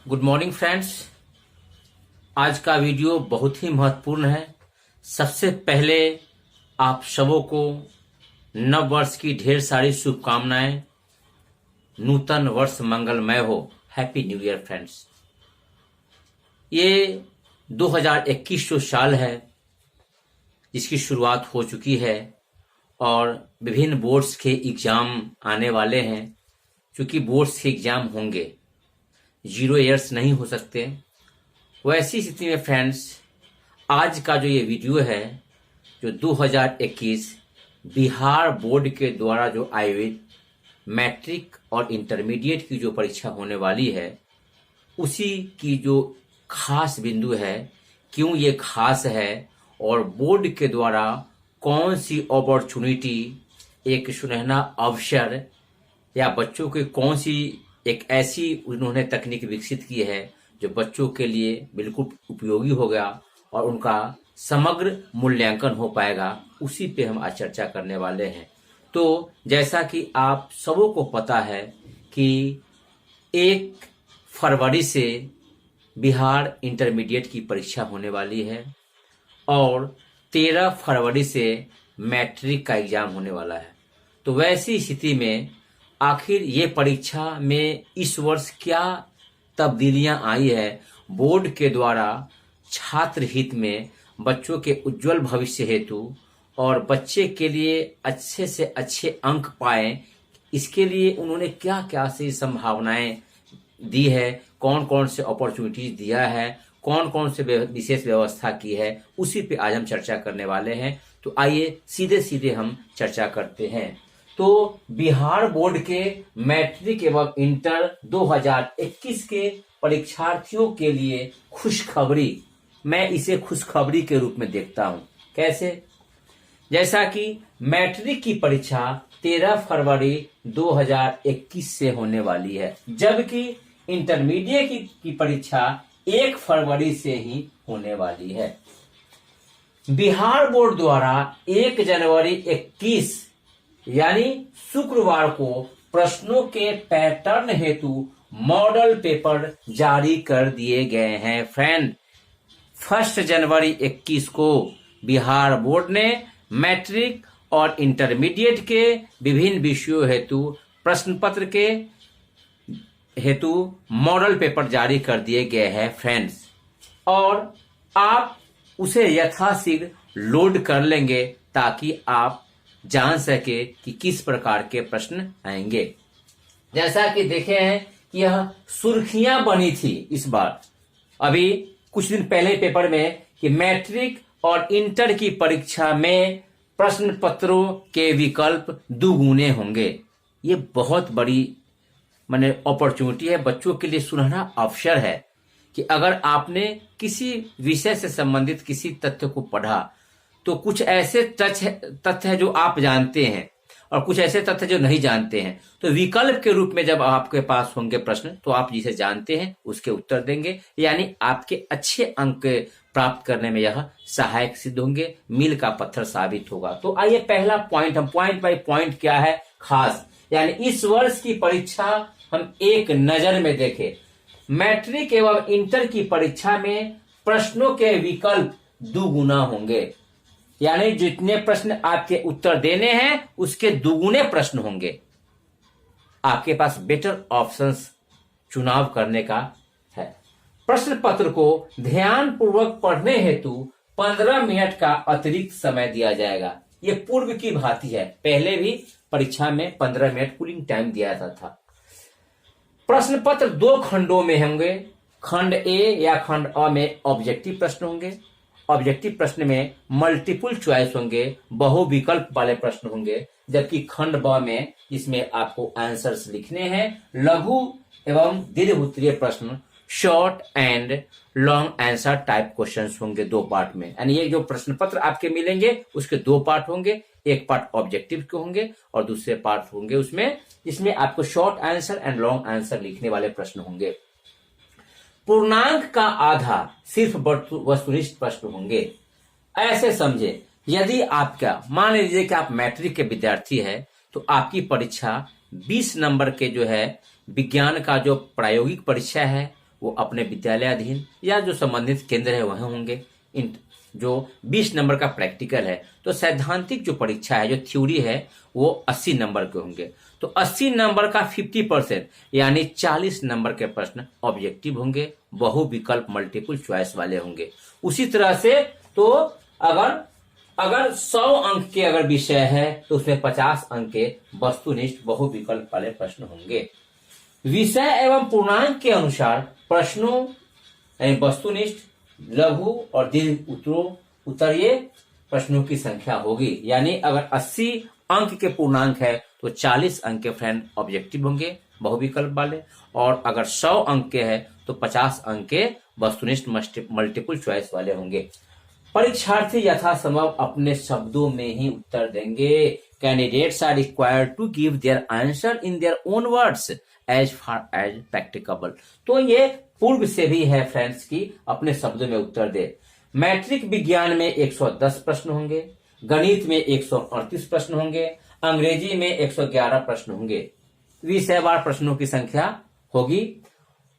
Good morning friends. आज का video बहुत ही महत्वपूर्ण है। सबसे पहले आप सबों को नव वर्ष की ढेर सारी शुभकामनाएं। नूतन वर्ष मंगलमय हो। Happy new year friends. ये 2021 जो साल है इसकी शुरुआत हो चुकी है और विभिन्न बोर्ड्स के एग्जाम आने वाले हैं। क्योंकि बोर्ड्स के एग्जाम होंगे, 0 ईयर्स नहीं हो सकते। वैसी स्थिति में फ्रेंड्स, आज का जो ये वीडियो है जो 2021 बिहार बोर्ड के द्वारा जो आयोजित मैट्रिक और इंटरमीडिएट की जो परीक्षा होने वाली है उसी की जो खास बिंदु है, क्यों ये खास है और बोर्ड के द्वारा कौन सी अपॉर्चुनिटी, एक सुनहरा अवसर या बच्चों के कौन सी एक ऐसी उन्होंने तकनीक विकसित की है जो बच्चों के लिए बिल्कुल उपयोगी होगा और उनका समग्र मूल्यांकन हो पाएगा, उसी पे हम आज चर्चा करने वाले हैं। तो जैसा कि आप सबों को पता है कि 1 फरवरी से बिहार इंटरमीडिएट की परीक्षा होने वाली है और 13 फरवरी से मैट्रिक का एग्जाम होने वाला है। तो वैसी स्थिति में आखिर ये परीक्षा में इस वर्ष क्या तब्दीलियां आई है बोर्ड के द्वारा छात्र हित में, बच्चों के उज्जवल भविष्य हेतु और बच्चे के लिए अच्छे से अच्छे अंक पाएं, इसके लिए उन्होंने क्या क्या सी संभावनाएं दी है, कौन कौन से अपॉर्चुनिटीज दिया है, कौन कौन से विशेष व्यवस्था की है, उसी पे आज हम चर्चा करने वाले हैं। तो आइए सीधे सीधे हम चर्चा करते हैं। तो बिहार बोर्ड के मैट्रिक एवं इंटर 2021 के परीक्षार्थियों के लिए खुशखबरी, मैं इसे खुशखबरी के रूप में देखता हूं। कैसे? जैसा कि मैट्रिक की परीक्षा 13 फरवरी 2021 से होने वाली है, जबकि इंटरमीडिएट की परीक्षा 1 फरवरी से ही होने वाली है। बिहार बोर्ड द्वारा 1 जनवरी 21 यानी शुक्रवार को प्रश्नों के पैटर्न हेतु मॉडल पेपर जारी कर दिए गए हैं। फ्रेंड, 1 जनवरी 21 को बिहार बोर्ड ने मैट्रिक और इंटरमीडिएट के विभिन्न विषयों हेतु प्रश्न पत्र के हेतु मॉडल पेपर जारी कर दिए गए हैं फ्रेंड्स, और आप उसे यथाशीघ्र लोड कर लेंगे ताकि आप जान सके कि किस प्रकार के प्रश्न आएंगे। जैसा कि देखे हैं कि यह सुर्खियां बनी थी इस बार, अभी कुछ दिन पहले पेपर में, कि मैट्रिक और इंटर की परीक्षा में प्रश्न पत्रों के विकल्प 2 गुने होंगे। ये बहुत बड़ी माने अपॉर्चुनिटी है, बच्चों के लिए सुनहरा अवसर है कि अगर आपने किसी विषय से संबंधित किसी तथ्य को पढ़ा तो कुछ ऐसे तथ्य है जो आप जानते हैं और कुछ ऐसे तथ्य जो नहीं जानते हैं, तो विकल्प के रूप में जब आपके पास होंगे प्रश्न तो आप जिसे जानते हैं उसके उत्तर देंगे, यानी आपके अच्छे अंक प्राप्त करने में यह सहायक सिद्ध होंगे, मील का पत्थर साबित होगा। तो आइए पहला पॉइंट, हम पॉइंट बाय पॉइंट क्या है खास, यानी इस वर्ष की परीक्षा हम एक नजर में देखें। मैट्रिक एवं इंटर की परीक्षा में प्रश्नों के विकल्प 2 गुना होंगे, यानी जितने प्रश्न आपके उत्तर देने हैं उसके 2 गुने प्रश्न होंगे। आपके पास बेटर ऑप्शंस चुनाव करने का है। प्रश्न पत्र को ध्यान पूर्वक पढ़ने हेतु 15 मिनट का अतिरिक्त समय दिया जाएगा। ये पूर्व की भांति है, पहले भी परीक्षा में 15 मिनट कूलिंग टाइम दिया जाता था। प्रश्न पत्र 2 खंडों में होंगे। खंड ए या खंड अ में ऑब्जेक्टिव प्रश्न होंगे। ऑब्जेक्टिव प्रश्न में मल्टीपल चॉइस होंगे, बहुविकल्प वाले प्रश्न होंगे, जबकि खंड ब में इसमें आपको आंसर्स लिखने हैं। लघु एवं दीर्घ उत्तरीय प्रश्न, short and long answer type questions होंगे 2 पार्ट में। यानी ये जो प्रश्न पत्र आपके मिलेंगे उसके 2 पार्ट होंगे, एक पार्ट ऑब्जेक्टिव के होंगे और दूसरे पार्ट होंगे उसमें जिसमें आपको short answer and long answer लिखने वाले प्रश्न होंगे। पूर्णांक का आधा सिर्फ वस्तुनिष्ठ प्रश्न होंगे। ऐसे समझे, यदि आपका मान लीजिए कि आप मैट्रिक के विद्यार्थी है तो आपकी परीक्षा 20 नंबर के जो है विज्ञान का जो प्रायोगिक परीक्षा है वो अपने विद्यालयाधीन या जो संबंधित केंद्र है वहां होंगे। जो 20 नंबर का प्रैक्टिकल है, तो सैद्धांतिक जो परीक्षा है, जो थ्योरी है, वो 80 नंबर के होंगे। तो 80 नंबर का 50% यानी 40 नंबर के प्रश्न ऑब्जेक्टिव होंगे, बहु विकल्प मल्टीपल चॉइस वाले होंगे। उसी तरह से तो अगर 100 अंक के अगर विषय है तो उसमें 50 अंक के वस्तुनिष्ठ बहु विकल्प वाले प्रश्न होंगे। विषय एवं पूर्णांक के अनुसार प्रश्नों यानी वस्तुनिष्ठ, लघु और दीर्घ उत्तरीय प्रश्नों की संख्या होगी। यानी अगर 80 अंक के पूर्णांक है तो 40 अंक के फ्रेंड ऑब्जेक्टिव होंगे बहुविकल्प वाले, और अगर 100 अंक के है तो 50 अंक के वस्तुनिष्ठ मल्टीपल चॉइस वाले होंगे। परीक्षार्थी यथासंभव अपने शब्दों में ही उत्तर देंगे। Candidates are required to give their answer in their own words as far as practicable. तो ये पूर्व से भी है फ्रेंड्स की अपने शब्दों में उत्तर दे। मैट्रिक विज्ञान में 110 प्रश्न होंगे, गणित में 138 प्रश्न होंगे, अंग्रेजी में 111 प्रश्न होंगे। विषयवार प्रश्नों की संख्या होगी।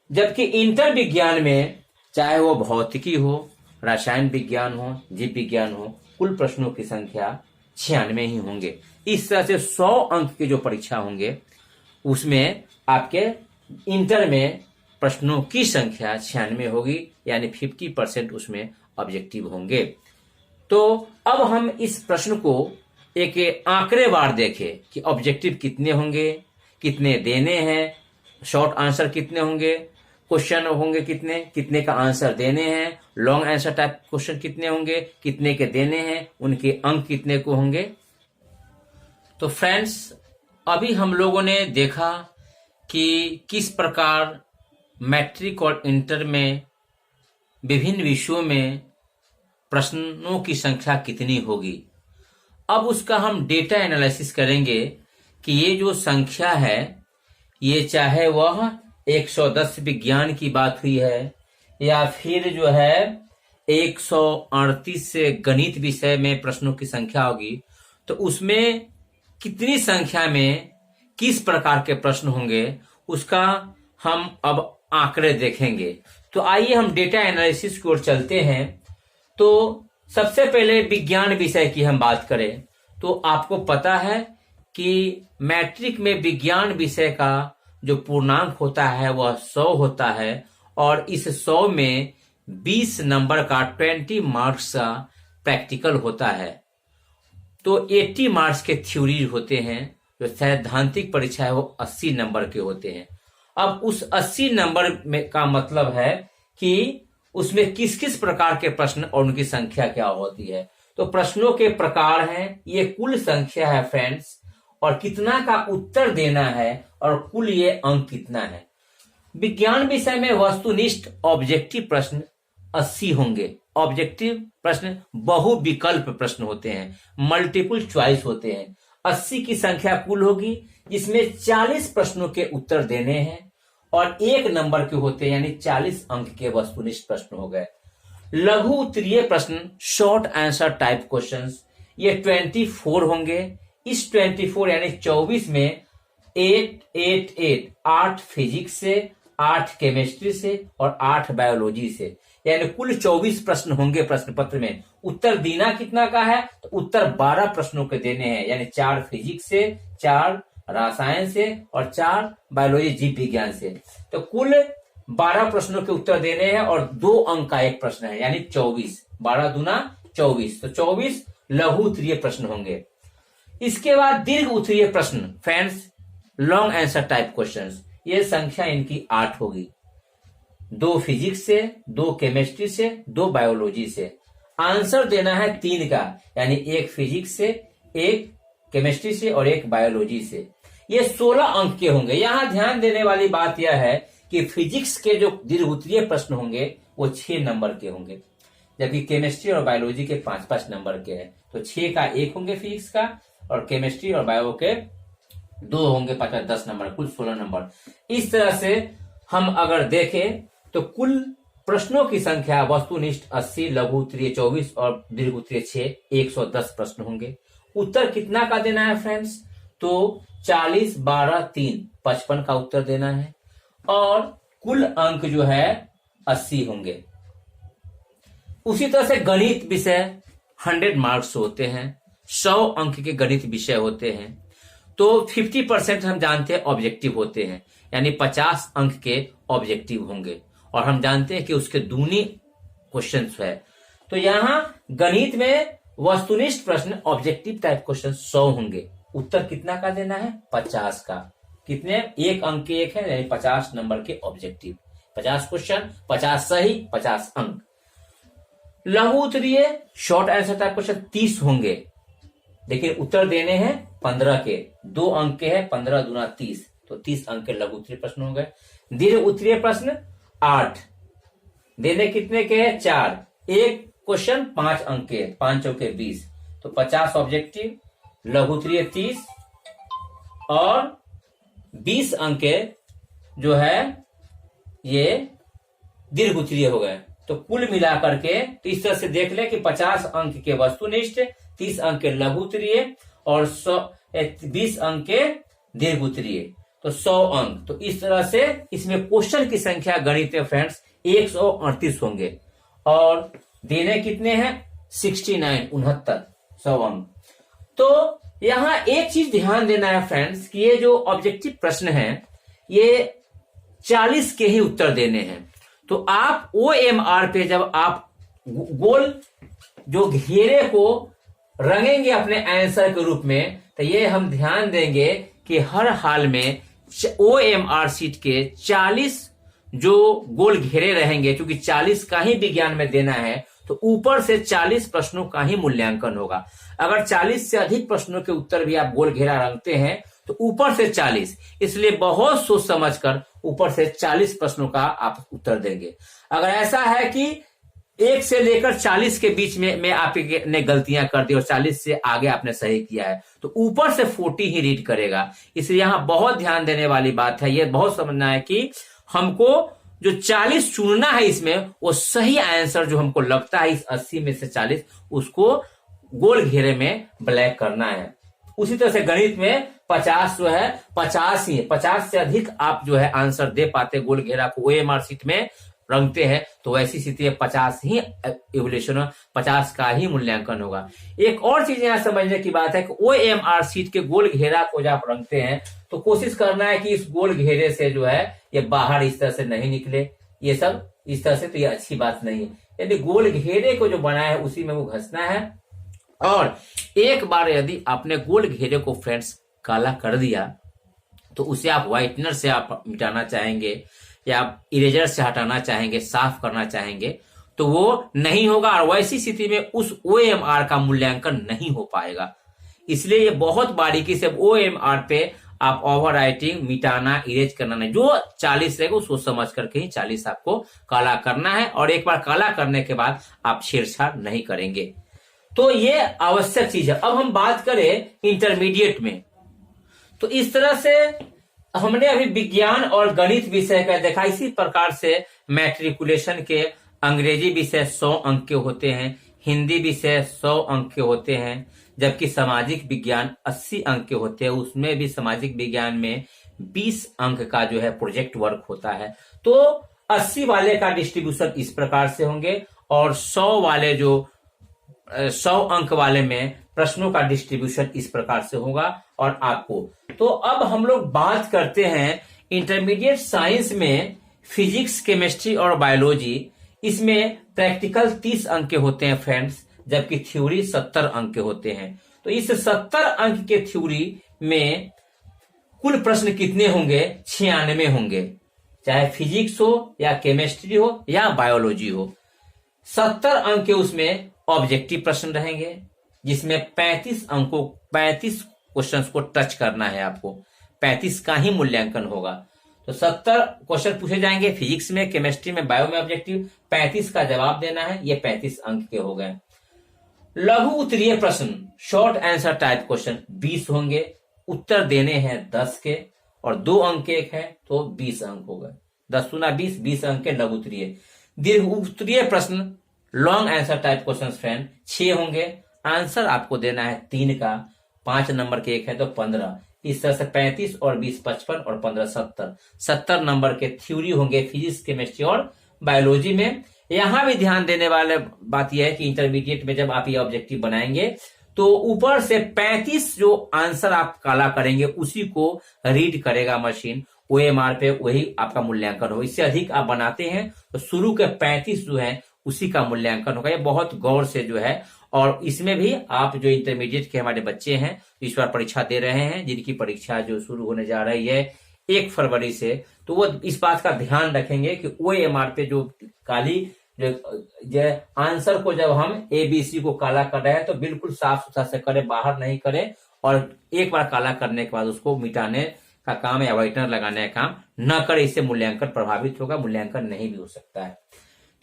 जबकि इंटर विज्ञान में चाहे वो भौतिकी हो, रसायन विज्ञान हो, जीव विज्ञान हो, कुल प्रश्नों की संख्या 96 ही होंगे। इस तरह से 100 अंक के जो परीक्षा होंगे उसमें आपके इंटर में प्रश्नों की संख्या 96 होगी, यानी 50% उसमें ऑब्जेक्टिव होंगे। तो अब हम इस प्रश्न को एक आंकड़ेवार देखें कि ऑब्जेक्टिव कितने होंगे, कितने देने हैं, शॉर्ट आंसर कितने होंगे, क्वेश्चन होंगे कितने का आंसर देने हैं, लॉन्ग आंसर टाइप क्वेश्चन कितने होंगे, कितने के देने हैं, उनके अंक कितने को होंगे। तो फ्रेंड्स, अभी हम लोगों ने देखा कि किस प्रकार मैट्रिक और इंटर में विभिन्न विषयों में प्रश्नों की संख्या कितनी होगी। अब उसका हम डेटा एनालिसिस करेंगे कि ये जो संख्या है, ये चाहे वह 110 विज्ञान की बात हुई है या फिर जो है 138 से गणित विषय में प्रश्नों की संख्या होगी, तो उसमें कितनी संख्या में किस प्रकार के प्रश्न होंगे उसका हम अब आंकड़े देखेंगे। तो आइए हम डेटा एनालिसिस की ओर चलते हैं। तो सबसे पहले विज्ञान विषय की हम बात करें तो आपको पता है कि मैट्रिक में विज्ञान विषय का जो पूर्णांक होता है वह 100 होता है, और इस 100 में 20 नंबर का 20 मार्क्स का प्रैक्टिकल होता है। तो 80 मार्क्स के थ्योरी होते हैं। जो सैद्धांतिक परीक्षा है वो 80 नंबर के होते हैं। अब उस 80 नंबर में का मतलब है कि उसमें किस किस प्रकार के प्रश्न और उनकी संख्या क्या होती है। तो प्रश्नों के प्रकार हैं, ये कुल संख्या है फ्रेंड्स, और कितना का उत्तर देना है, और कुल ये अंक कितना है। विज्ञान विषय में वस्तुनिष्ठ ऑब्जेक्टिव प्रश्न 80 होंगे। ऑब्जेक्टिव प्रश्न बहुविकल्प प्रश्न होते हैं, मल्टीपल चॉइस होते हैं। 80 की संख्या कुल होगी, जिसमें 40 प्रश्नों के उत्तर देने हैं और 1 नंबर के होते हैं, यानी 40 अंक के वस्तुनिष्ठ प्रश्न हो गए। लघु उत्तरीय प्रश्न शॉर्ट आंसर टाइप क्वेश्चंस, ये 24 होंगे। इस 24 यानी 24 में 8 फिजिक्स से, 8 केमिस्ट्री से और 8 बायोलॉजी से, यानी कुल 24 प्रश्न होंगे प्रश्न पत्र में। उत्तर देना कितना का है, तो उत्तर 12 प्रश्नों के देने हैं, यानी 4 फिजिक्स से, 4 रसायन से और 4 बायोलॉजी जीव विज्ञान से। तो कुल 12 प्रश्नों के उत्तर देने हैं और 2 अंक का एक प्रश्न है, यानी 24। 12 दूना 24, तो 24 लघु उत्तरीय प्रश्न होंगे। इसके बाद दीर्घ उत्तरीय प्रश्न friends, long answer type questions, ये संख्या इनकी 8 होगी। 2 फिजिक्स से, 2 केमिस्ट्री से, 2 बायोलॉजी से। आंसर देना है 3 का, यानी 1 फिजिक्स से, 1 केमिस्ट्री से और 1 बायोलॉजी से। ये 16 अंक के होंगे। यहां ध्यान देने वाली बात यह है कि फिजिक्स के जो दीर्घ उत्तरीय प्रश्न होंगे वो 6 नंबर के होंगे, जबकि केमिस्ट्री और बायोलॉजी के 5-5 नंबर के हैं। तो 6 का 1 होंगे फिजिक्स का, और केमिस्ट्री और बायो के 2 होंगे, 10 नंबर, कुल 16 नंबर। इस तरह से हम अगर देखें तो कुल प्रश्नों की संख्या वस्तुनिष्ठ 80, लघु उत्तरीय 24 और दीर्घ उत्तरीय 6, 110 प्रश्न होंगे। उत्तर कितना का देना है फ्रेंड्स, तो 40, 12, 3, 55 का उत्तर देना है। और कुल अंक जो है 80 होंगे। उसी तरह से गणित विषय 100 मार्क्स होते हैं, 100 अंक के गणित विषय होते हैं। तो 50% हम जानते हैं ऑब्जेक्टिव होते हैं, यानी 50 अंक के ऑब्जेक्टिव होंगे, और हम जानते हैं कि उसके दूनी क्वेश्चन है। तो यहां गणित में वस्तुनिष्ठ प्रश्न ऑब्जेक्टिव टाइप क्वेश्चन 100 होंगे। उत्तर कितना का देना है? 50 का। कितने? 1 अंक के एक है, यानी 50 नंबर के ऑब्जेक्टिव। 50 क्वेश्चन, 50 सही, 50 अंक। लघु उत्तरीय शॉर्ट आंसर टाइप क्वेश्चन 30 होंगे, लेकिन उत्तर देने हैं 15 के। 2 अंक के हैं, 15 दूना 30, तो 30 अंक के लघु उत्तरीय प्रश्न हो गए। दीर्घ उत्तरीय प्रश्न 8, देने कितने के हैं? 4। एक क्वेश्चन 5 अंक के, 5 चौके 20, तो 50 ऑब्जेक्टिव, लघु उत्तरीय 30 और 20 अंक के जो है ये दीर्घ उत्तरीय हो गए। तो कुल मिलाकर के तो इस तरह से देख ले कि 50 अंक के वस्तुनिष्ठ, 30 अंक के लघु उत्तरीय और 20 अंक के दीर्घ उत्तरीय, तो 100 अंक। तो इस तरह से इसमें क्वेश्चन की संख्या गणित में फ्रेंड्स 138 होंगे, और देने कितने हैं? 69, 69, 100 अंक। तो यहां एक चीज ध्यान देना है फ्रेंड्स कि ये जो ऑब्जेक्टिव प्रश्न है ये 40 के ही उत्तर देने हैं। तो आप OMR पे जब आप गोल जो घेरे को रंगेंगे अपने आंसर के रूप में, तो ये हम ध्यान देंगे कि हर हाल में OMR सीट के 40 जो गोल घेरे रहेंगे, क्योंकि 40 का ही विज्ञान में देना है, तो ऊपर से 40 प्रश्नों का ही मूल्यांकन होगा। अगर 40 से अधिक प्रश्नों के उत्तर भी आप गोल घेरा रंगते हैं तो ऊपर से 40, इसलिए बहुत सोच समझकर ऊपर से 40 प्रश्नों का आप उत्तर देंगे। अगर ऐसा है कि 1 से लेकर 40 के बीच में आपने गलतियां कर दी और 40 से आगे आपने सही किया है, तो ऊपर से 40 ही रीड करेगा। इसलिए यहां बहुत ध्यान देने वाली बात है, यह बहुत समझना है कि हमको जो 40 चुनना है इसमें, वो सही आंसर जो हमको लगता है इस 80 में से 40, उसको गोल घेरे में ब्लैक करना है। उसी तरह से गणित में 50 जो है 50 ही, 50 से अधिक आप जो है आंसर दे पाते गोल घेरा को OMR सीट में रंगते हैं, तो ऐसी स्थिति में 50 ही इवोल्यूशन, 50 का ही मूल्यांकन होगा। एक और चीज यहां समझने की बात है कि OMR सीट के गोल घेरा को जब आप रंगते हैं तो कोशिश करना है कि इस गोल घेरे से जो है ये बाहर इस तरह से नहीं निकले, ये सब इस तरह से, तो ये अच्छी बात नहीं है। यदि गोल घेरे को जो बनाया है उसी में वो घसना है। और एक बार यदि आपने गोल घेरे को फ्रेंड्स काला कर दिया तो उसे आप व्हाइटनर से आप मिटाना चाहेंगे या आप इरेजर से हटाना चाहेंगे, साफ करना चाहेंगे, तो वो नहीं होगा, और वैसी स्थिति में उस OMR का मूल्यांकन नहीं हो पाएगा। इसलिए ये बहुत बारीकी से OMR पे आप ओवर राइटिंग, मिटाना, इरेज करना नहीं, जो 40 रहेगा उसको समझ करके ही 40 आपको काला करना है, और एक बार काला करने के बाद आप छेड़छाड़ नहीं करेंगे। तो ये आवश्यक चीज है। अब हम बात करें इंटरमीडिएट में, तो इस तरह से हमने अभी विज्ञान और गणित विषय का देखा। इसी प्रकार से मैट्रिकुलेशन के अंग्रेजी विषय 100 अंक के होते हैं, हिंदी विषय 100 अंक के होते हैं, जबकि सामाजिक विज्ञान 80 अंक के होते हैं। उसमें भी सामाजिक विज्ञान में 20 अंक का जो है प्रोजेक्ट वर्क होता है। तो 80 वाले का डिस्ट्रीब्यूशन इस प्रकार से होंगे, और 100 वाले जो 100 अंक वाले में प्रश्नों का डिस्ट्रीब्यूशन इस प्रकार से होगा। और आपको तो अब हम लोग बात करते हैं इंटरमीडिएट साइंस में फिजिक्स, केमिस्ट्री और बायोलॉजी। इसमें प्रैक्टिकल 30 अंक के होते हैं फ्रेंड्स, जबकि थ्योरी 70 अंक के होते हैं। तो इस 70 अंक के थ्योरी में कुल प्रश्न कितने होंगे? 96 होंगे, चाहे फिजिक्स हो या केमिस्ट्री हो या बायोलॉजी हो। 70 अंक के उसमें ऑब्जेक्टिव प्रश्न रहेंगे, जिसमें 35 क्वेश्चंस को टच करना है आपको, 35 का ही मूल्यांकन होगा। तो 70 क्वेश्चन पूछे जाएंगे फिजिक्स में, केमिस्ट्री में, बायो में ऑब्जेक्टिव, 35 का जवाब देना है, ये 35 अंक के हो गए। लघु उत्तरीय प्रश्न शॉर्ट आंसर टाइप क्वेश्चन 20 होंगे, उत्तर देने हैं 10 के, और 2 अंक के एक है तो 20 अंक हो गए। 10 गुना 20, 20 अंक के लघु उत्तरीय। दीर्घ उत्तरीय प्रश्न long answer type question friend 6 होंगे, आंसर आपको देना है 3 का, 5 नंबर के एक है तो 15, इस तरह से 35 और 20 55 और 15 70 70 नंबर के थ्योरी होंगे फिजिक्स, केमिस्ट्री और बायोलॉजी में। यहां भी ध्यान देने वाला बात यह है कि इंटरमीडिएट में जब आप ये ऑब्जेक्टिव बनाएंगे तो ऊपर से 35 जो आंसर आप काला करेंगे उसी को रीड करेगा मशीन, OMR पे वही आपका मूल्यांकन होगा। इससे अधिक आप बनाते हैं तो शुरू के 35 जो है उसी का मूल्यांकन होगा। ये बहुत गौर से जो है, और इसमें भी आप जो इंटरमीडिएट के हमारे बच्चे हैं इस बार परीक्षा दे रहे हैं, जिनकी परीक्षा जो शुरू होने जा रही है 1 फरवरी से, तो वो इस बात का ध्यान रखेंगे कि OMR पे जो काली जो आंसर को जब हम ABC को काला कर रहे हैं तो बिल्कुल साफ सुथरा से करें, बाहर नहीं करें, और एक बार काला करने के बाद उसको मिटाने का काम या व्हाइटनर लगाने का काम न करे। इससे मूल्यांकन प्रभावित होगा, मूल्यांकन नहीं भी हो सकता है।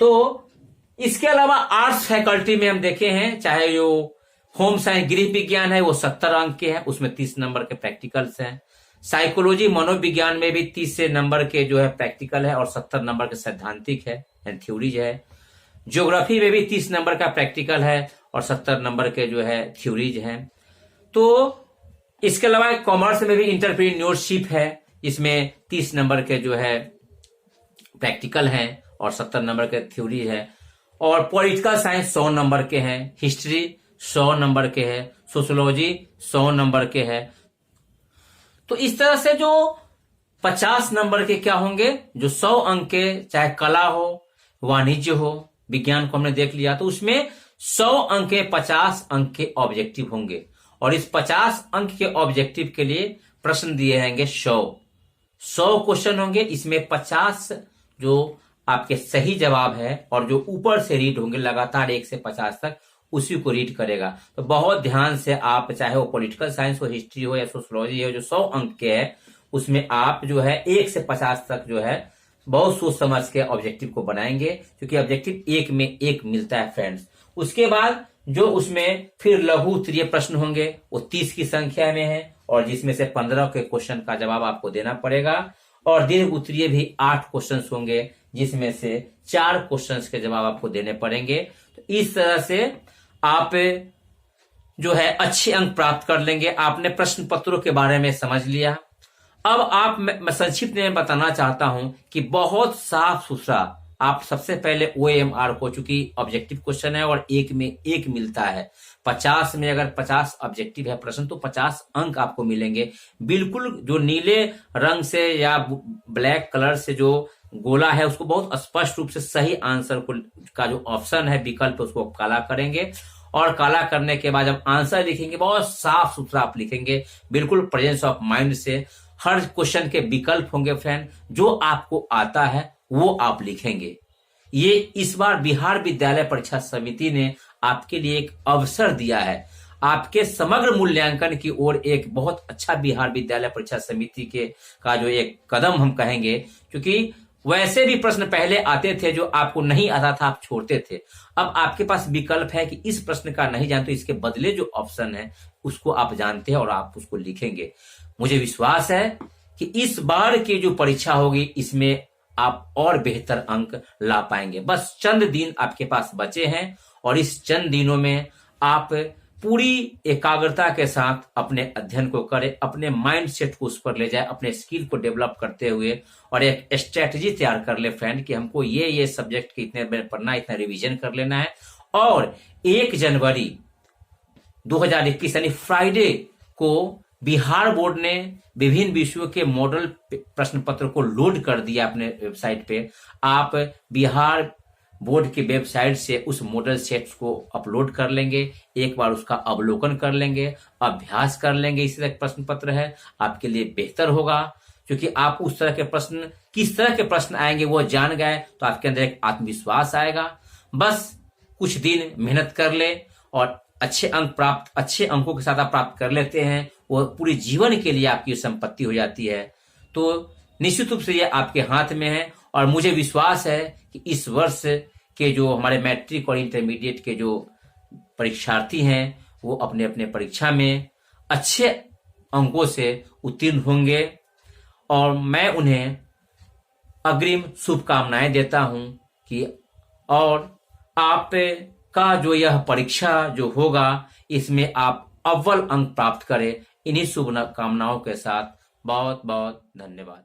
तो इसके अलावा आर्ट्स फैकल्टी में हम देखे हैं, चाहे जो होम साइंस गृह विज्ञान है वो 70 अंक के हैं, उसमें 30 नंबर के प्रैक्टिकल्स हैं। साइकोलॉजी मनोविज्ञान में भी 30 नंबर के जो है प्रैक्टिकल है और 70 नंबर के सैद्धांतिक है, थ्योरीज है। ज्योग्राफी में भी 30 नंबर का प्रैक्टिकल है और 70 नंबर के जो है थ्योरीज हैं। तो इसके अलावा कॉमर्स में भी एंटरप्रेन्योरशिप है, इसमें 30 नंबर के जो है प्रैक्टिकल हैं और 70 नंबर के थ्योरी है। और पॉलिटिकल साइंस 100 नंबर के हैं, हिस्ट्री 100 नंबर के है, सोशियोलॉजी 100 नंबर के है। तो इस तरह से जो 50 नंबर के क्या होंगे, जो 100 अंक के, चाहे कला हो, वाणिज्य हो, विज्ञान को हमने देख लिया, तो उसमें 100 अंक के 50 अंक के ऑब्जेक्टिव होंगे। और इस 50 अंक के ऑब्जेक्टिव के लिए प्रश्न दिए रहेंगे 100 क्वेश्चन होंगे। इसमें 50 जो आपके सही जवाब है और जो ऊपर से रीड होंगे लगातार 1 से 50 तक, उसी को रीड करेगा। तो बहुत ध्यान से आप, चाहे वो पॉलिटिकल साइंस हो, हिस्ट्री हो या सोशियोलॉजी हो, जो 100 अंक के है उसमें आप जो है 1 से 50 तक जो है बहुत सोच समझ के ऑब्जेक्टिव को बनाएंगे, क्योंकि ऑब्जेक्टिव 1 में 1 मिलता है फ्रेंड्स। उसके बाद जो उसमें फिर लघु उत्तरीय प्रश्न होंगे वो 30 की संख्या में है, और जिसमें से 15 के क्वेश्चन का जवाब आपको देना पड़ेगा। और दीर्घ उत्तरीय भी 8 क्वेश्चन होंगे, जिसमें से 4 क्वेश्चन के जवाब आपको देने पड़ेंगे। तो इस तरह से आप जो है अच्छे अंक प्राप्त कर लेंगे। आपने प्रश्न पत्रों के बारे में समझ लिया। अब आप, मैं संक्षिप्त में बताना चाहता हूं कि बहुत साफ सुथरा आप सबसे पहले OMR को, चूंकि ऑब्जेक्टिव क्वेश्चन है और 1 में 1 मिलता है, 50 में अगर 50 ऑब्जेक्टिव है प्रश्न तो 50 अंक आपको मिलेंगे। बिल्कुल जो नीले रंग से या ब्लैक कलर से जो गोला है उसको बहुत स्पष्ट रूप से सही आंसर को का जो ऑप्शन है, विकल्प, उसको काला करेंगे। और काला करने के बाद जब आंसर लिखेंगे बहुत साफ सुथरा आप लिखेंगे, बिल्कुल प्रेजेंस ऑफ माइंड से। हर क्वेश्चन के विकल्प होंगे फ्रेंड, जो आपको आता है वो आप लिखेंगे। ये इस बार बिहार विद्यालय परीक्षा समिति ने आपके लिए एक अवसर दिया है, आपके समग्र मूल्यांकन की ओर एक बहुत अच्छा बिहार विद्यालय परीक्षा समिति के का जो एक कदम हम कहेंगे, क्योंकि वैसे भी प्रश्न पहले आते थे जो आपको नहीं आता था आप छोड़ते थे। अब आपके पास विकल्प है कि इस प्रश्न का नहीं जानते, इसके बदले जो ऑप्शन है उसको आप जानते हैं और आप उसको लिखेंगे। मुझे विश्वास है कि इस बार की जो परीक्षा होगी इसमें आप और बेहतर अंक ला पाएंगे। बस चंद दिन आपके पास बचे हैं और इस चंद दिनों में आप पूरी एकाग्रता के साथ अपने अध्ययन को करें, अपने माइंड सेट को उस पर ले जाए, अपने स्किल को डेवलप करते हुए, और एक स्ट्रेटजी तैयार कर ले फ्रेंड कि हमको ये सब्जेक्ट के इतने पढ़ना है, इतना रिवीजन कर लेना है। और 1 जनवरी 2021 यानी फ्राइडे को बिहार बोर्ड ने विभिन्न विषयों के मॉडल प्रश्न पत्र को लोड कर दिया अपने वेबसाइट पे। आप बिहार बोर्ड की वेबसाइट से उस मॉडल सेट्स को अपलोड कर लेंगे, एक बार उसका अवलोकन कर लेंगे, अभ्यास कर लेंगे। इसी तरह प्रश्न पत्र है, आपके लिए बेहतर होगा, क्योंकि आप उस तरह के प्रश्न, किस तरह के प्रश्न आएंगे वो जान गए तो आपके अंदर एक आत्मविश्वास आएगा। बस कुछ दिन मेहनत कर ले और अच्छे अंकों के साथ आप प्राप्त कर लेते हैं, वो पूरे जीवन के लिए आपकी संपत्ति हो जाती है। तो निश्चित रूप से ये आपके हाथ में है, और मुझे विश्वास है कि इस वर्ष के जो हमारे मैट्रिक और इंटरमीडिएट के जो परीक्षार्थी हैं वो अपने अपने परीक्षा में अच्छे अंकों से उत्तीर्ण होंगे, और मैं उन्हें अग्रिम शुभकामनाएं देता हूं कि और आप का जो यह परीक्षा जो होगा इसमें आप अव्वल अंक प्राप्त करें, इन्हीं शुभकामनाओं के साथ बहुत बहुत धन्यवाद।